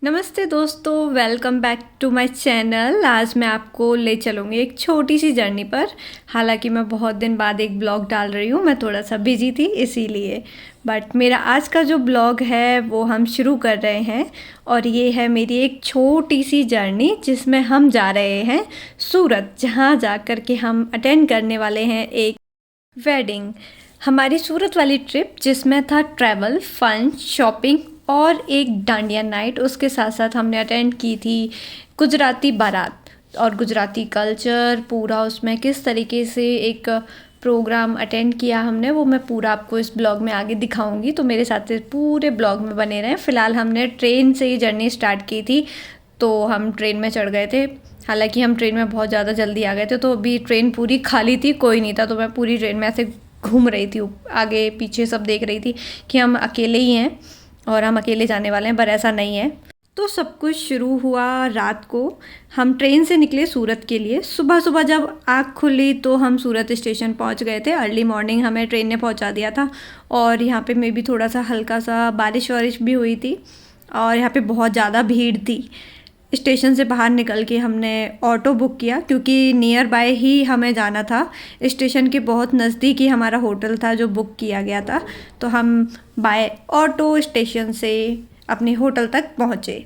नमस्ते दोस्तों, welcome back to my channel. आज मैं आपको ले चलूँगी एक छोटी सी जर्नी पर। हालांकि मैं बहुत दिन बाद एक ब्लॉग डाल रही हूँ, मैं थोड़ा सा बिजी थी इसीलिए। बट मेरा आज का जो ब्लॉग है वो हम शुरू कर रहे हैं और ये है मेरी एक छोटी सी जर्नी जिसमें हम जा रहे हैं सूरत, जहाँ जा कर के हम अटेंड करने वाले हैं एक वेडिंग। हमारी सूरत वाली ट्रिप जिसमें था ट्रैवल, फन, शॉपिंग और एक डांडिया नाइट। उसके साथ साथ हमने अटेंड की थी गुजराती बारात और गुजराती कल्चर पूरा, उसमें किस तरीके से एक प्रोग्राम अटेंड किया हमने वो मैं पूरा आपको इस ब्लॉग में आगे दिखाऊंगी। तो मेरे साथ पूरे ब्लॉग में बने रहें। फ़िलहाल हमने ट्रेन से ही जर्नी स्टार्ट की थी, तो हम ट्रेन में चढ़ गए थे। हालांकि हम ट्रेन में बहुत ज़्यादा जल्दी आ गए थे, तो अभी ट्रेन पूरी खाली थी, कोई नहीं था। तो मैं पूरी ट्रेन में ऐसे घूम रही थी, आगे पीछे सब देख रही थी कि हम अकेले ही हैं और हम अकेले जाने वाले हैं, पर ऐसा नहीं है। तो सब कुछ शुरू हुआ रात को। हम ट्रेन से निकले सूरत के लिए। सुबह सुबह जब आँख खुली तो हम सूरत स्टेशन पहुंच गए थे। अर्ली मॉर्निंग हमें ट्रेन ने पहुंचा दिया था और यहाँ पे मे भी थोड़ा सा हल्का सा बारिश वारिश भी हुई थी और यहाँ पे बहुत ज़्यादा भीड़ थी। स्टेशन से बाहर निकल के हमने ऑटो बुक किया क्योंकि नियर बाय ही हमें जाना था। स्टेशन के बहुत नज़दीक ही हमारा होटल था जो बुक किया गया था। तो हम बाय ऑटो स्टेशन से अपने होटल तक पहुँचे।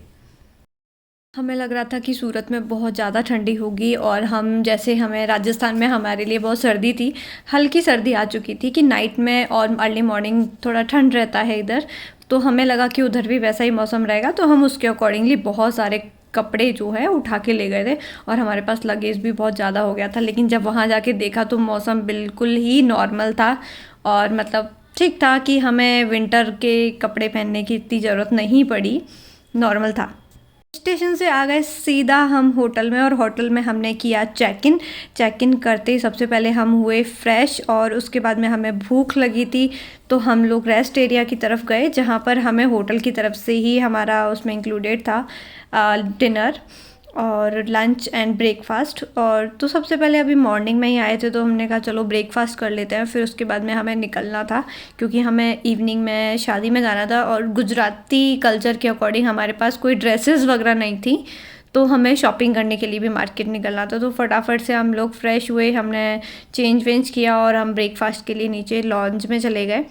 हमें लग रहा था कि सूरत में बहुत ज़्यादा ठंडी होगी और हम जैसे हमें राजस्थान में हमारे लिए बहुत सर्दी थी, हल्की सर्दी आ चुकी थी कि नाइट में और अर्ली मॉर्निंग थोड़ा ठंड रहता है इधर। तो हमें लगा कि उधर भी वैसा ही मौसम रहेगा, तो हम उसके अकॉर्डिंगली बहुत सारे कपड़े जो है उठा के ले गए थे और हमारे पास लगेज भी बहुत ज़्यादा हो गया था। लेकिन जब वहाँ जाके देखा तो मौसम बिल्कुल ही नॉर्मल था और मतलब ठीक था कि हमें विंटर के कपड़े पहनने की इतनी ज़रूरत नहीं पड़ी, नॉर्मल था। स्टेशन से आ गए सीधा हम होटल में और होटल में हमने किया चेक इन करते ही सबसे पहले हम हुए फ्रेश और उसके बाद में हमें भूख लगी थी, तो हम लोग रेस्ट एरिया की तरफ गए जहाँ पर हमें होटल की तरफ से ही हमारा उसमें इंक्लूडेड था डिनर और लंच एंड ब्रेकफास्ट। और तो सबसे पहले अभी मॉर्निंग में ही आए थे तो हमने कहा चलो ब्रेकफास्ट कर लेते हैं, फिर उसके बाद में हमें निकलना था क्योंकि हमें इवनिंग में शादी में जाना था और गुजराती कल्चर के अकॉर्डिंग हमारे पास कोई ड्रेसेस वगैरह नहीं थी, तो हमें शॉपिंग करने के लिए भी मार्केट निकलना था। तो फटाफट से हम लोग फ्रेश हुए, हमने चेंज वेंज किया और हम ब्रेकफास्ट के लिए नीचे लॉन्च में चले गए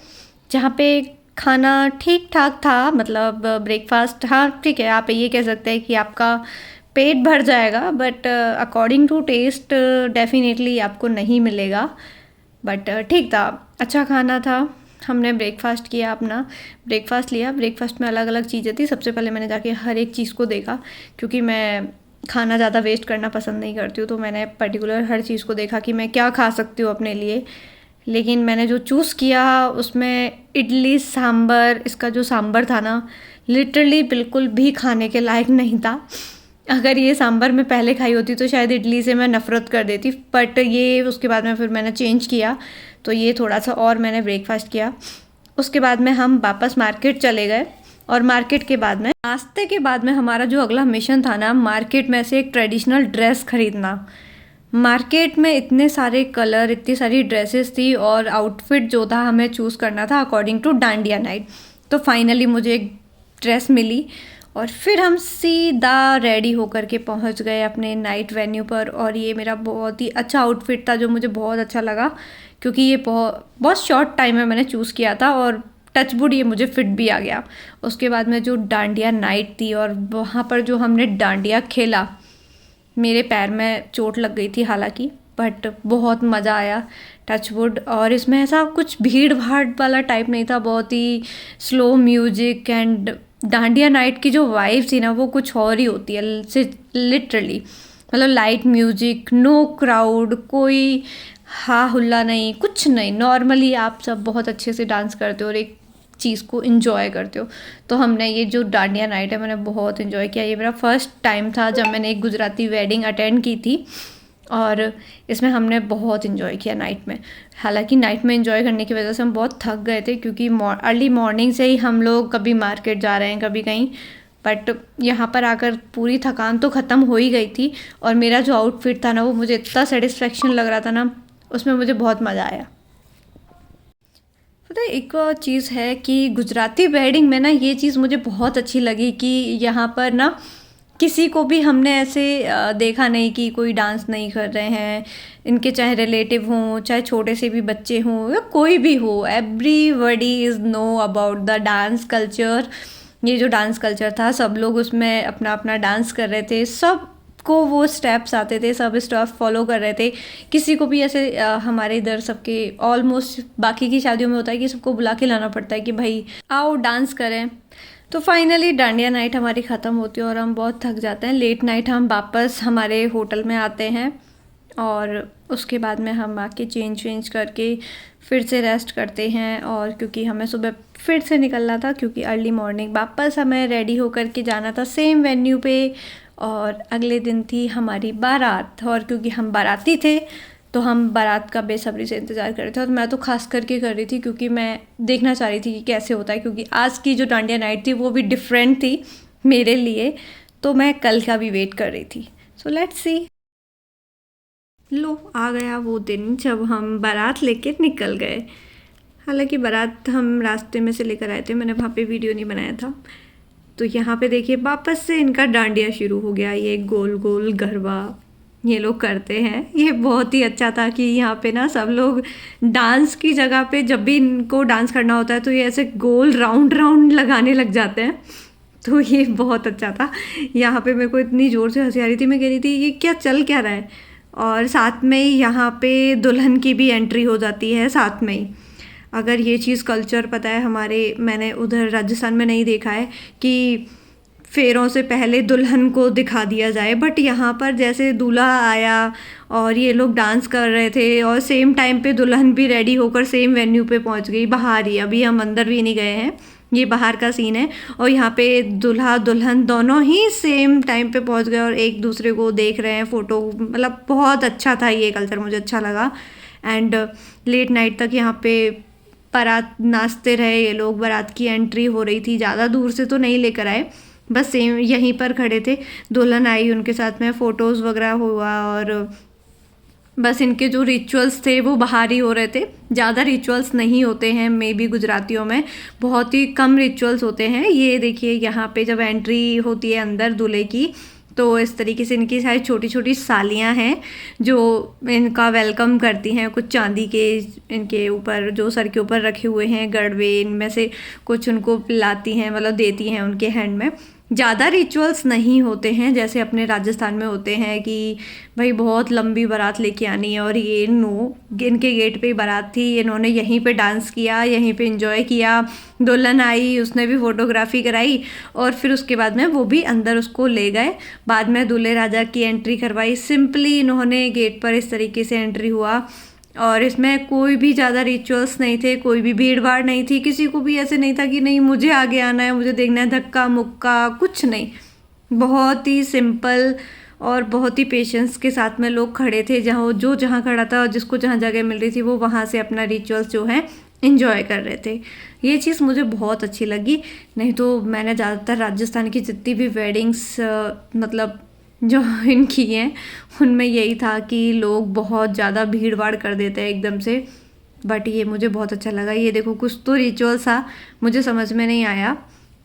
जहाँ पे खाना ठीक ठाक था। मतलब ब्रेकफास्ट, हाँ ठीक है, आप ये कह सकते हैं कि आपका पेट भर जाएगा, but according to taste definitely आपको नहीं मिलेगा। बट ठीक था, अच्छा खाना था। हमने ब्रेकफास्ट किया, अपना ब्रेकफास्ट लिया। ब्रेकफास्ट में अलग अलग चीज़ें थी। सबसे पहले मैंने जाके हर एक चीज़ को देखा क्योंकि मैं खाना ज़्यादा वेस्ट करना पसंद नहीं करती हूँ, तो मैंने पर्टिकुलर हर चीज़ को देखा कि मैं क्या खा सकती हूँ अपने लिए। लेकिन मैंने जो चूज़ किया उसमें इडली सांभर, इसका जो सांभर था ना, लिटरली बिल्कुल भी खाने के लायक नहीं था। अगर ये सांभर मैं पहले खाई होती तो शायद इडली से मैं नफ़रत कर देती, बट ये उसके बाद में फिर मैंने चेंज किया तो ये थोड़ा सा और मैंने ब्रेकफास्ट किया। उसके बाद में हम वापस मार्केट चले गए और मार्केट के बाद में, नाश्ते के बाद में हमारा जो अगला मिशन था ना, मार्केट में से एक ट्रेडिशनल ड्रेस खरीदना। मार्केट में इतने सारे कलर, इतनी सारी ड्रेसेस थी और आउटफिट जो था हमें चूज़ करना था अकॉर्डिंग टू डांडिया नाइट। तो फाइनली मुझे एक ड्रेस मिली और फिर हम सीधा रेडी होकर के पहुंच गए अपने नाइट वेन्यू पर। और ये मेरा बहुत ही अच्छा आउटफिट था जो मुझे बहुत अच्छा लगा क्योंकि ये बहुत शॉर्ट टाइम में मैंने चूज़ किया था और टचवुड ये मुझे फिट भी आ गया। उसके बाद में जो डांडिया नाइट थी और वहाँ पर जो हमने डांडिया खेला, मेरे पैर में चोट लग गई थी हालांकि, बट बहुत मज़ा आया, टचवुड। और इसमें ऐसा कुछ भीड़ भाड़ वाला टाइप नहीं था, बहुत ही slow music and dandiya night की जो वाइब थी ना वो कुछ और ही होती है से लिटरली। मतलब लाइट म्यूजिक, नो क्राउड, कोई हा हुल्ला नहीं, कुछ नहीं, नॉर्मली आप सब बहुत अच्छे से डांस करते हो और एक चीज़ को इन्जॉय करते हो। तो हमने ये जो डांडिया नाइट है मैंने बहुत इन्जॉय किया। ये मेरा फर्स्ट टाइम था जब मैंने एक गुजराती वेडिंग अटेंड की थी और इसमें हमने बहुत इन्जॉय किया नाइट में। हालांकि नाइट में इन्जॉय करने की वजह से हम बहुत थक गए थे क्योंकि अर्ली मॉर्निंग से ही हम लोग कभी मार्केट जा रहे हैं कभी कहीं, बट यहाँ पर आकर पूरी थकान तो ख़त्म हो ही गई थी। और मेरा जो आउटफिट था ना वो मुझे इतना सेटिस्फेक्शन लग रहा था ना, उसमें मुझे बहुत मज़ा आया। पता है एक चीज़ है कि गुजराती वेडिंग में ना ये चीज़ मुझे बहुत अच्छी लगी कि यहाँ पर ना किसी को भी हमने ऐसे देखा नहीं कि कोई डांस नहीं कर रहे हैं। इनके चाहे रिलेटिव हों, चाहे छोटे से भी बच्चे हों या कोई भी हो, everybody is know about the dance culture. ये जो डांस कल्चर था सब लोग उसमें अपना अपना डांस कर रहे थे, सब को वो स्टेप्स आते थे, सब स्टेप फॉलो कर रहे थे। किसी को भी ऐसे हमारे इधर सबके ऑलमोस्ट बाकी की शादियों में होता है कि सबको बुला के लाना पड़ता है कि भाई आओ डांस करें। तो फाइनली डांडिया नाइट हमारी ख़त्म होती है और हम बहुत थक जाते हैं। लेट नाइट हम वापस हमारे होटल में आते हैं और उसके बाद में हम आके चेंज करके फिर से रेस्ट करते हैं। और क्योंकि हमें सुबह फिर से निकलना था, क्योंकि अर्ली मॉर्निंग वापस हमें रेडी होकर के जाना था सेम वेन्यू पे। और अगले दिन थी हमारी बारात, और क्योंकि हम बाराती थे तो हम बारात का बेसब्री से इंतज़ार कर रहे थे। और मैं तो खास करके कर रही थी क्योंकि मैं देखना चाह रही थी कि कैसे होता है, क्योंकि आज की जो डांडिया नाइट थी वो भी डिफरेंट थी मेरे लिए, तो मैं कल का भी वेट कर रही थी। So let's see. लो आ गया वो दिन जब हम बारात लेके निकल गए। हालांकि बारात हम रास्ते में से लेकर आए थे, मैंने वहाँ पे वीडियो नहीं बनाया था। तो यहाँ पे देखिए वापस से इनका डांडिया शुरू हो गया। ये गोल गोल गरबा ये लोग करते हैं। ये बहुत ही अच्छा था कि यहाँ पे ना सब लोग डांस की जगह पे जब भी इनको डांस करना होता है तो ये ऐसे गोल राउंड राउंड लगाने लग जाते हैं। तो ये बहुत अच्छा था। यहाँ पे मेरे को इतनी ज़ोर से हंसी आ रही थी, मैं कह रही थी ये क्या चल क्या रहा है। और साथ में ही यहाँ पे दुल्हन की भी एंट्री हो जाती है साथ में ही। अगर ये चीज़ कल्चर पता है हमारे, मैंने उधर राजस्थान में नहीं देखा है कि फेरों से पहले दुल्हन को दिखा दिया जाए, बट यहाँ पर जैसे दूल्हा आया और ये लोग डांस कर रहे थे और सेम टाइम पे दुल्हन भी रेडी होकर सेम वेन्यू पे पहुँच गई बाहर ही। अभी हम अंदर भी नहीं गए हैं, ये बाहर का सीन है। और यहाँ पे दूल्हा दुल्हन दोनों ही सेम टाइम पे पहुँच गए और एक दूसरे को देख रहे हैं फ़ोटो। मतलब बहुत अच्छा था ये कल्चर, मुझे अच्छा लगा। एंड लेट नाइट तक यहाँ पे बारात नाचते रहे ये लोग। बारात की एंट्री हो रही थी, ज़्यादा दूर से तो नहीं लेकर आए, बस सेम यहीं पर खड़े थे। दुल्हन आई, उनके साथ में फ़ोटोज़ वगैरह हुआ और बस इनके जो रिचुअल्स थे वो बाहर ही हो रहे थे। ज़्यादा रिचुअल्स नहीं होते हैं, मे बी गुजरातियों में बहुत ही कम रिचुअल्स होते हैं। ये देखिए यहाँ पे जब एंट्री होती है अंदर दूल्हे की तो इस तरीके से इनकी सारी छोटी छोटी सालियाँ हैं जो इनका वेलकम करती हैं। कुछ चांदी के इनके ऊपर जो सर के ऊपर रखे हुए हैं गड़वे, इनमें से कुछ उनको पिलाती हैं, मतलब देती हैं उनके हैंड में। ज़्यादा रिचुअल्स नहीं होते हैं जैसे अपने राजस्थान में होते हैं कि भाई बहुत लंबी बारात लेके आनी है। और ये इनके गेट पे बारात थी, इन्होंने यहीं पे डांस किया, यहीं पे एंजॉय किया। दुल्हन आई, उसने भी फोटोग्राफी कराई और फिर उसके बाद में वो भी अंदर उसको ले गए। बाद में दूल्हे राजा की एंट्री करवाई। सिंपली इन्होंने गेट पर इस तरीके से एंट्री हुआ और इसमें कोई भी ज़्यादा रिचुअल्स नहीं थे, कोई भी भीड़ भाड़ नहीं थी। किसी को भी ऐसे नहीं था कि नहीं मुझे आगे आना है, मुझे देखना है, धक्का मुक्का कुछ नहीं। बहुत ही सिंपल और बहुत ही पेशेंस के साथ में लोग खड़े थे। जहाँ खड़ा था और जिसको जहाँ जगह मिल रही थी वो वहाँ से अपना रिचुअल्स जो है इन्जॉय कर रहे थे। ये चीज़ मुझे बहुत अच्छी लगी। नहीं तो मैंने ज़्यादातर राजस्थान की जितनी भी वेडिंग्स मतलब जो इनकी हैं उनमें यही था कि लोग बहुत ज़्यादा भीड़ भाड़ कर देते हैं एकदम से। बट ये मुझे बहुत अच्छा लगा। ये देखो कुछ तो रिचुअल्स था, मुझे समझ में नहीं आया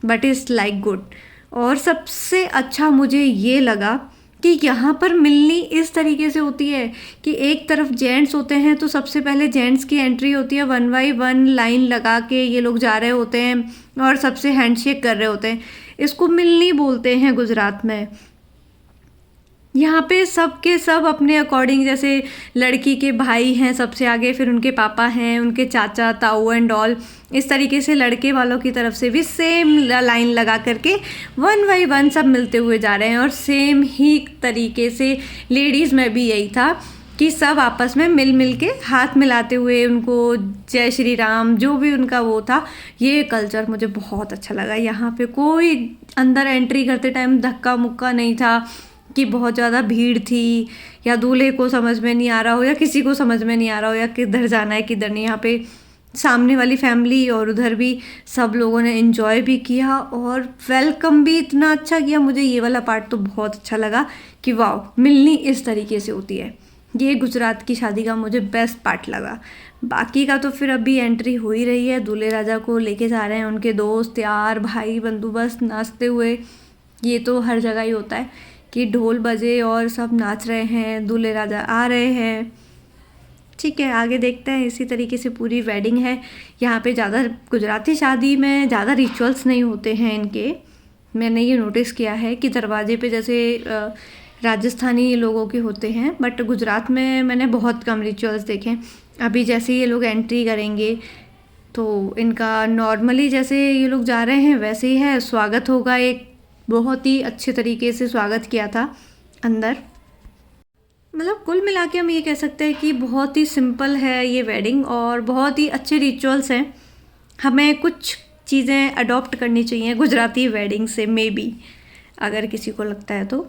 बट इज़ लाइक गुड। और सबसे अच्छा मुझे ये लगा कि यहाँ पर मिलनी इस तरीके से होती है कि एक तरफ जेंट्स होते हैं तो सबसे पहले जेंट्स की एंट्री होती है, 1 बाय 1 लाइन लगा के ये लोग जा रहे होते हैं और सबसे हैंडशेक कर रहे होते हैं। इसको मिलनी बोलते हैं गुजरात में। यहाँ पे सब के सब अपने अकॉर्डिंग, जैसे लड़की के भाई हैं सबसे आगे, फिर उनके पापा हैं, उनके चाचा ताऊ एंड ऑल, इस तरीके से लड़के वालों की तरफ से भी सेम लाइन लगा करके 1 बाय 1 सब मिलते हुए जा रहे हैं। और सेम ही तरीके से लेडीज़ में भी यही था कि सब आपस में मिल के हाथ मिलाते हुए उनको जय श्री राम जो भी उनका वो था। ये कल्चर मुझे बहुत अच्छा लगा। यहाँ पे कोई अंदर एंट्री करते टाइम धक्का मुक्का नहीं था कि बहुत ज़्यादा भीड़ थी या दूल्हे को समझ में नहीं आ रहा हो या किसी को समझ में नहीं आ रहा हो या किधर जाना है किधर नहीं। यहाँ पे सामने वाली फैमिली और उधर भी सब लोगों ने एंजॉय भी किया और वेलकम भी इतना अच्छा किया। मुझे ये वाला पार्ट तो बहुत अच्छा लगा कि वाह, मिलनी इस तरीके से होती है। ये गुजरात की शादी का मुझे बेस्ट पार्ट लगा। बाकी का तो फिर अभी एंट्री हो ही रही है, दूल्हे राजा को लेके जा रहे हैं उनके दोस्त यार भाई बंदोबस्त नाचते हुए। ये तो हर जगह ही होता है कि ढोल बजे और सब नाच रहे हैं, दूल्हे राजा आ रहे हैं। ठीक है, आगे देखते हैं। इसी तरीके से पूरी वेडिंग है। यहाँ पे ज़्यादा गुजराती शादी में ज़्यादा रिचुअल्स नहीं होते हैं इनके। मैंने ये नोटिस किया है कि दरवाजे पे जैसे राजस्थानी लोगों के होते हैं, बट गुजरात में मैंने बहुत कम रिचुअल्स देखे हैं। अभी जैसे ये लोग एंट्री करेंगे तो इनका नॉर्मली जैसे ये लोग जा रहे हैं वैसे ही है, स्वागत होगा। एक बहुत ही अच्छे तरीके से स्वागत किया था अंदर। मतलब कुल मिला के हम ये कह सकते हैं कि बहुत ही सिंपल है ये वेडिंग और बहुत ही अच्छे रिचुअल्स हैं। हमें कुछ चीज़ें अडॉप्ट करनी चाहिए गुजराती वेडिंग से, मे बी, अगर किसी को लगता है तो।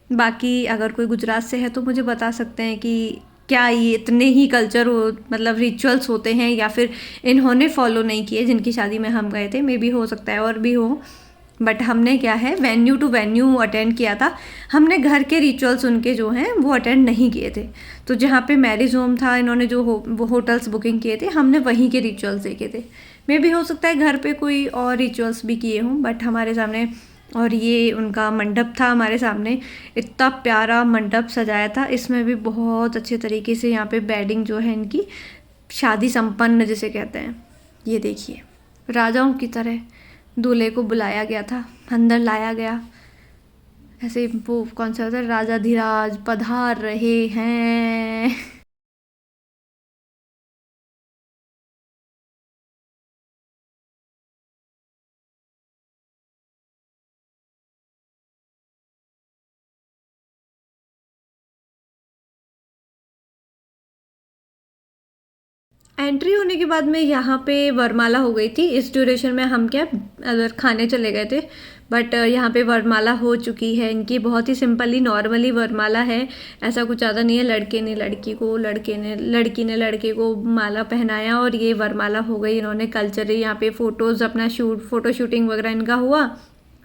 बाकी अगर कोई गुजरात से है तो मुझे बता सकते हैं कि क्या ये इतने ही कल्चर हो, मतलब रिचुअल्स होते हैं या फिर इन्होंने फॉलो नहीं किए जिनकी शादी में हम गए थे। मे बी हो सकता है और भी हो, बट हमने क्या है वेन्यू टू वेन्यू अटेंड किया था। हमने घर के रिचुअल्स उनके जो हैं वो अटेंड नहीं किए थे। तो जहाँ पे मैरिज होम था, इन्होंने जो वो होटल्स बुकिंग किए थे, हमने वहीं के रिचुअल्स देखे थे। मे भी हो सकता है घर पे कोई और रिचुअल्स भी किए हों, बट हमारे सामने, और ये उनका मंडप था हमारे सामने, इतना प्यारा मंडप सजाया था। इसमें भी बहुत अच्छे तरीके से यहाँ पे वेडिंग जो है इनकी शादी संपन्न जिसे कहते हैं। ये देखिए, राजाओं की तरह दूल्हे को बुलाया गया था, अंदर लाया गया। ऐसे वो कौन सा होता है, राजाधिराज पधार रहे हैं। एंट्री होने के बाद में यहाँ पे वरमाला हो गई थी। इस ड्यूरेशन में हम क्या अगर खाने चले गए थे, बट यहाँ पे वरमाला हो चुकी है इनकी। बहुत ही सिंपली नॉर्मली वरमाला है, ऐसा कुछ ज़्यादा नहीं है। लड़के ने लड़की को, लड़की ने लड़के को माला पहनाया और ये वरमाला हो गई। इन्होंने कल्चरली यहाँ पे फ़ोटोज़ अपना फ़ोटो शूटिंग वगैरह इनका हुआ।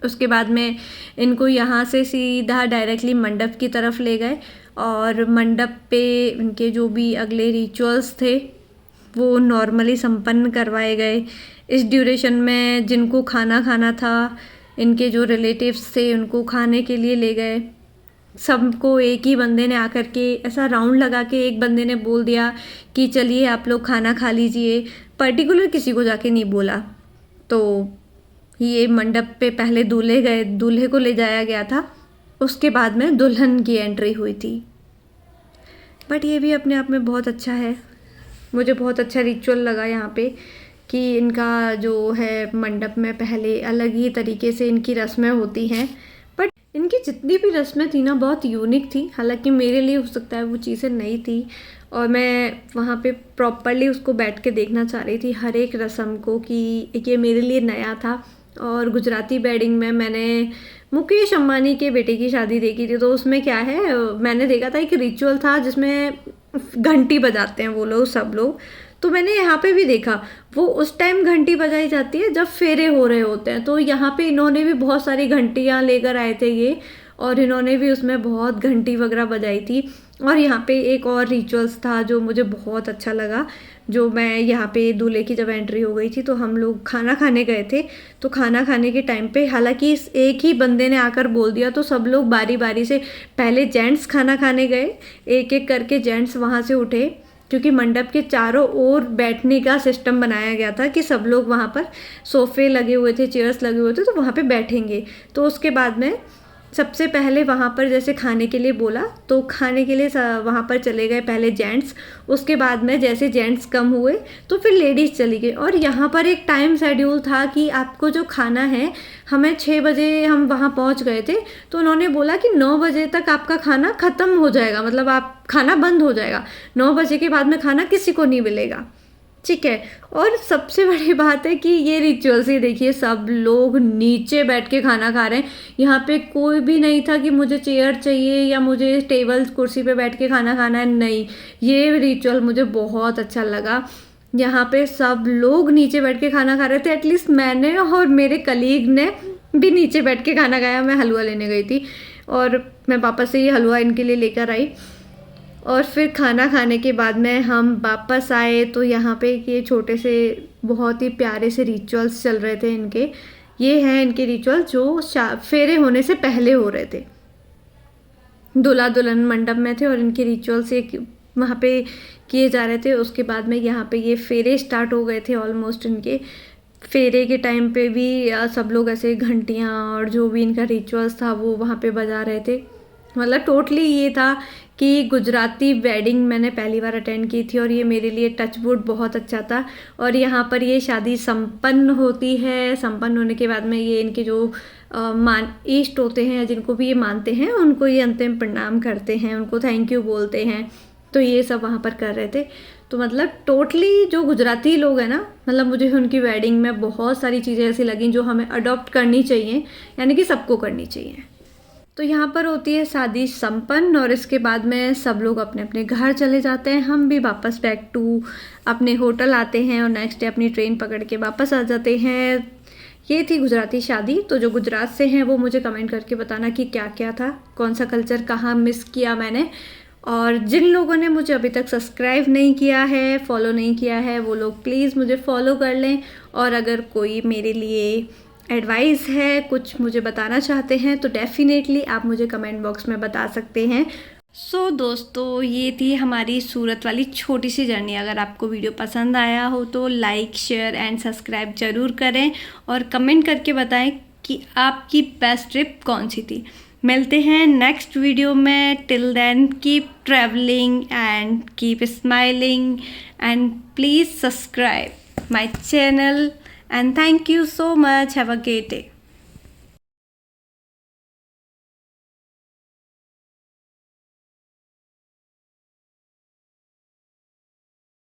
उसके बाद में इनको यहाँ से सीधा डायरेक्टली मंडप की तरफ ले गए और मंडप पे इनके जो भी अगले रिचुअल्स थे वो नॉर्मली संपन्न करवाए गए। इस ड्यूरेशन में जिनको खाना खाना था, इनके जो रिलेटिव्स थे उनको खाने के लिए ले गए। सबको एक ही बंदे ने आकर के ऐसा राउंड लगा के एक बंदे ने बोल दिया कि चलिए आप लोग खाना खा लीजिए। पर्टिकुलर किसी को जाके नहीं बोला। तो ये मंडप पे पहले दूल्हे को ले जाया गया था, उसके बाद में दुल्हन की एंट्री हुई थी। बट ये भी अपने आप में बहुत अच्छा है। मुझे बहुत अच्छा रिचुअल लगा यहाँ पे कि इनका जो है मंडप में पहले अलग ही तरीके से इनकी रस्में होती हैं, बट इनकी जितनी भी रस्में थी ना बहुत यूनिक थी। हालांकि मेरे लिए हो सकता है वो चीज़ें नई थी और मैं वहाँ पे प्रॉपरली उसको बैठ के देखना चाह रही थी हर एक रस्म को, कि ये मेरे लिए नया था। और गुजराती वेडिंग में मैंने मुकेश अंबानी के बेटे की शादी देखी थी, तो उसमें क्या है, मैंने देखा था एक रिचुअल था जिसमें घंटी बजाते हैं वो लोग, सब लोग। तो मैंने यहाँ पे भी देखा वो उस टाइम घंटी बजाई जाती है जब फेरे हो रहे होते हैं। तो यहाँ पे इन्होंने भी बहुत सारी घंटियाँ लेकर आए थे ये, और इन्होंने भी उसमें बहुत घंटी वगैरह बजाई थी। और यहाँ पे एक और रिचुअल्स था जो मुझे बहुत अच्छा लगा। जो मैं यहाँ पे दूल्हे की जब एंट्री हो गई थी तो हम लोग खाना खाने गए थे। तो खाना खाने के टाइम पे हालांकि इस एक ही बंदे ने आकर बोल दिया तो सब लोग बारी बारी से, पहले जेंट्स खाना खाने गए, एक एक करके जेंट्स वहाँ से उठे, क्योंकि मंडप के चारों ओर बैठने का सिस्टम बनाया गया था कि सब लोग वहाँ पर, सोफ़े लगे हुए थे, चेयर्स लगे हुए थे, तो वहाँ पे बैठेंगे। तो उसके बाद में सबसे पहले वहाँ पर जैसे खाने के लिए बोला तो खाने के लिए वहाँ पर चले गए पहले जेंट्स। उसके बाद में जैसे जेंट्स कम हुए तो फिर लेडीज़ चली गई। और यहाँ पर एक टाइम शेड्यूल था कि आपको जो खाना है, हमें 6 बजे हम वहाँ पहुँच गए थे, तो उन्होंने बोला कि 9 बजे तक आपका खाना ख़त्म हो जाएगा, मतलब आप खाना बंद हो जाएगा, 9 बजे के बाद में खाना किसी को नहीं मिलेगा। ठीक है। और सबसे बड़ी बात है कि ये रिचुअल्स ही देखिए, सब लोग नीचे बैठ के खाना खा रहे हैं। यहाँ पे कोई भी नहीं था कि मुझे चेयर चाहिए या मुझे टेबल कुर्सी पे बैठ के खाना खाना है, नहीं। ये रिचुअल मुझे बहुत अच्छा लगा। यहाँ पे सब लोग नीचे बैठ के खाना खा रहे थे। एटलीस्ट मैंने और मेरे कलीग ने भी नीचे बैठ के खाना खाया। मैं हलवा लेने गई थी और मैं वापस से ये हलवा इनके लिए लेकर आई। और फिर खाना खाने के बाद में हम वापस आए तो यहाँ पे ये छोटे से बहुत ही प्यारे से रिचुअल्स चल रहे थे इनके। ये हैं इनके रिचुअल जो फेरे होने से पहले हो रहे थे। दूल्हा दुल्हन मंडप में थे और इनके रिचुअल्स एक वहाँ पे किए जा रहे थे। उसके बाद में यहाँ पे ये फेरे स्टार्ट हो गए थे ऑलमोस्ट। इनके फेरे के टाइम पे भी सब लोग ऐसे घंटियाँ और जो भी इनका रिचुअल्स था वो वहाँ पे बजा रहे थे। मतलब टोटली ये था कि गुजराती वेडिंग मैंने पहली बार अटेंड की थी और ये मेरे लिए टचवुड बहुत अच्छा था। और यहाँ पर ये शादी संपन्न होती है। संपन्न होने के बाद में ये इनके जो इष्ट होते हैं जिनको भी ये मानते हैं उनको ये अंतिम प्रणाम करते हैं, उनको थैंक यू बोलते हैं। तो ये सब वहाँ पर कर रहे थे। तो मतलब टोटली जो गुजराती लोग हैं ना, मतलब मुझे उनकी वेडिंग में बहुत सारी चीज़ें ऐसी लगी जो हमें अडॉप्ट करनी चाहिए, यानी कि सबको करनी चाहिए। तो यहाँ पर होती है शादी संपन्न और इसके बाद में सब लोग अपने अपने घर चले जाते हैं। हम भी वापस बैक टू अपने होटल आते हैं और नेक्स्ट डे अपनी ट्रेन पकड़ के वापस आ जाते हैं। ये थी गुजराती शादी। तो जो गुजरात से हैं वो मुझे कमेंट करके बताना कि क्या क्या था, कौन सा कल्चर कहाँ मिस किया मैंने। और जिन लोगों ने मुझे अभी तक सब्सक्राइब नहीं किया है, फॉलो नहीं किया है, वो लोग प्लीज़ मुझे फॉलो कर लें। और अगर कोई मेरे लिए एडवाइस है, कुछ मुझे बताना चाहते हैं तो डेफिनेटली आप मुझे कमेंट बॉक्स में बता सकते हैं। सो दोस्तों, ये थी हमारी सूरत वाली छोटी सी जर्नी। अगर आपको वीडियो पसंद आया हो तो लाइक, शेयर एंड सब्सक्राइब ज़रूर करें और कमेंट करके बताएं कि आपकी बेस्ट ट्रिप कौन सी थी। मिलते हैं नेक्स्ट वीडियो में। Till then keep travelling and keep smiling and please subscribe my channel and thank you so much. Have a great day.